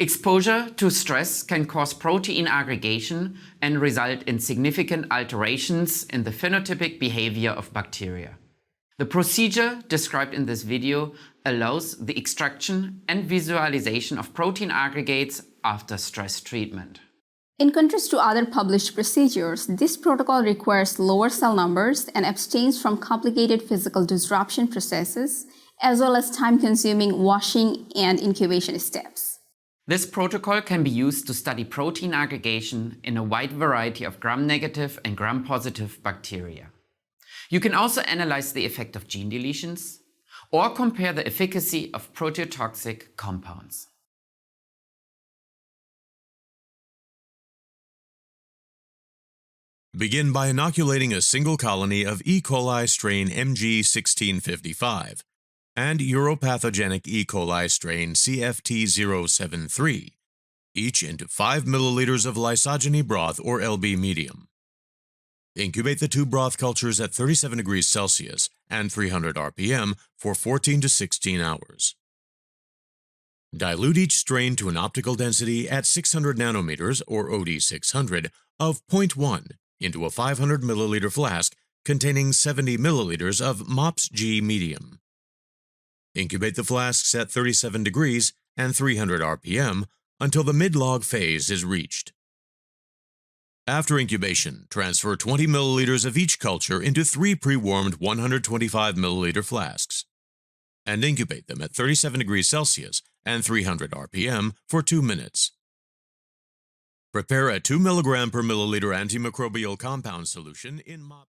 Exposure to stress can cause protein aggregation and result in significant alterations in the phenotypic behavior of bacteria. The procedure described in this video allows the extraction and visualization of protein aggregates after stress treatment. In contrast to other published procedures, this protocol requires lower cell numbers and abstains from complicated physical disruption processes, as well as time-consuming washing and incubation steps. This protocol can be used to study protein aggregation in a wide variety of gram-negative and gram-positive bacteria. You can also analyze the effect of gene deletions or compare the efficacy of proteotoxic compounds. Begin by inoculating a single colony of E. coli strain MG1655 and uropathogenic E. coli strain CFT073, each into 5 milliliters of lysogeny broth or LB medium. Incubate the two broth cultures at 37 degrees Celsius and 300 RPM for 14 to 16 hours. Dilute each strain to an optical density at 600 nanometers or OD600 of 0.1 into a 500 milliliter flask containing 70 milliliters of MOPS G medium. Incubate the flasks at 37 degrees and 300 RPM until the mid-log phase is reached. After incubation, transfer 20 milliliters of each culture into 3 pre-warmed 125 milliliter flasks and incubate them at 37 degrees Celsius and 300 RPM for 2 minutes. Prepare a 2 mg per milliliter antimicrobial compound solution in MOPS.